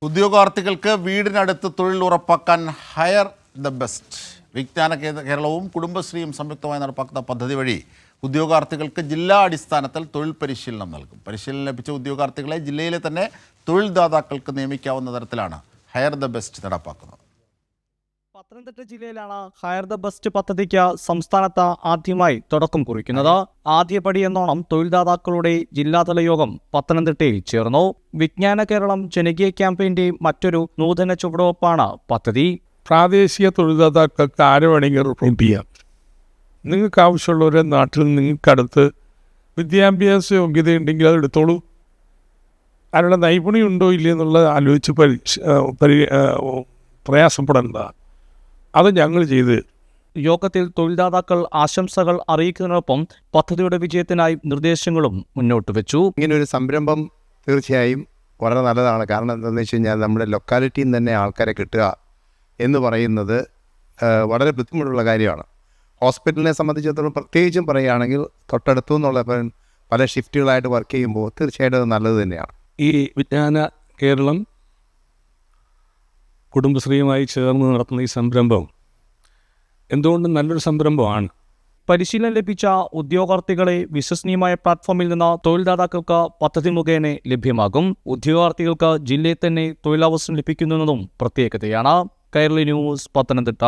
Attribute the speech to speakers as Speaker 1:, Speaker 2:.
Speaker 1: ഉദ്യോഗാർത്ഥികൾക്ക് വീടിനടുത്ത് തൊഴിൽ ഉറപ്പാക്കാൻ ഹയർ ദ ബെസ്റ്റ് വിജ്ഞാന കേരളവും കുടുംബശ്രീയും സംയുക്തമായി നടപ്പാക്കുന്ന പദ്ധതി വഴി ഉദ്യോഗാർത്ഥികൾക്ക് ജില്ലാ അടിസ്ഥാനത്തിൽ തൊഴിൽ പരിശീലനം നൽകും. പരിശീലനം ലഭിച്ച ഉദ്യോഗാർത്ഥികളെ ജില്ലയിലെ തന്നെ തൊഴിൽദാതാക്കൾക്ക് നിയമിക്കാവുന്ന തരത്തിലാണ് ഹയർ ദ ബെസ്റ്റ് നടപ്പാക്കുന്നത്.
Speaker 2: പത്തനംതിട്ട ജില്ലയിലാണ് ഹയർ ദ ബെസ്റ്റ് പദ്ധതിക്ക് സംസ്ഥാനത്ത് ആദ്യമായി തുടക്കം കുറിക്കുന്നത്. ആദ്യപടി എന്നോണം തൊഴിൽദാതാക്കളുടെ ജില്ലാതല യോഗം പത്തനംതിട്ടയിൽ ചേർന്നു. വിജ്ഞാന കേരളം ജനകീയ ക്യാമ്പയിന്റെ മറ്റൊരു നൂതന ചുവടുവെപ്പാണ് പദ്ധതി.
Speaker 3: പ്രാദേശിക തൊഴിൽദാതാക്കൾക്ക് ആരെ വേണമെങ്കിൽ റിക്രൂട്ട് ചെയ്യാം. നിങ്ങൾക്ക് ആവശ്യമുള്ളവരെ നാട്ടിൽ നിങ്ങൾക്കടുത്ത് വിദ്യാഭ്യാസ യോഗ്യതയുണ്ടെങ്കിൽ അത് എടുത്തോളൂ. അതിനുള്ള നൈപുണ്യം ഉണ്ടോ ഇല്ല എന്നുള്ളത് ആലോചിച്ച് പ്രയാസപ്പെടേണ്ട. അത് ഞങ്ങൾ ചെയ്ത്.
Speaker 2: യോഗത്തിൽ തൊഴിൽദാതാക്കൾ ആശംസകൾ അറിയിക്കുന്നതിനൊപ്പം പദ്ധതിയുടെ വിജയത്തിനായി നിർദ്ദേശങ്ങളും മുന്നോട്ട് വെച്ചു.
Speaker 4: ഇങ്ങനൊരു സംരംഭം തീർച്ചയായും വളരെ നല്ലതാണ്. കാരണം എന്താണെന്ന് വെച്ച് കഴിഞ്ഞാൽ നമ്മുടെ ലൊക്കാലിറ്റിയിൽ നിന്ന് തന്നെ ആൾക്കാരെ കിട്ടുക എന്ന് പറയുന്നത് വളരെ ബുദ്ധിമുട്ടുള്ള കാര്യമാണ്. ഹോസ്പിറ്റലിനെ സംബന്ധിച്ചിടത്തോളം പ്രത്യേകിച്ചും പറയുകയാണെങ്കിൽ തൊട്ടടുത്തു നിന്നുള്ള പല ഷിഫ്റ്റുകളായിട്ട് വർക്ക് ചെയ്യുമ്പോൾ തീർച്ചയായിട്ടും അത് നല്ലത് തന്നെയാണ്.
Speaker 3: ഈ വിജ്ഞാന കേരളം കുടുംബശ്രീയുമായി ചേർന്ന് നടത്തുന്ന ഈ സംരംഭം എന്തുകൊണ്ടും നല്ലൊരു സംരംഭമാണ്.
Speaker 2: പരിശീലനം ലഭിച്ച ഉദ്യോഗാർത്ഥികളെ വിശ്വസനീയമായ പ്ലാറ്റ്ഫോമിൽ നിന്ന് തൊഴിൽദാതാക്കൾക്ക് പദ്ധതി മുഖേന ലഭ്യമാകും. ഉദ്യോഗാർത്ഥികൾക്ക് ജില്ലയിൽ തന്നെ തൊഴിലവസരം ലഭിക്കുന്നതും പ്രത്യേകതയാണ്. കൈരളി ന്യൂസ്, പത്തനംതിട്ട.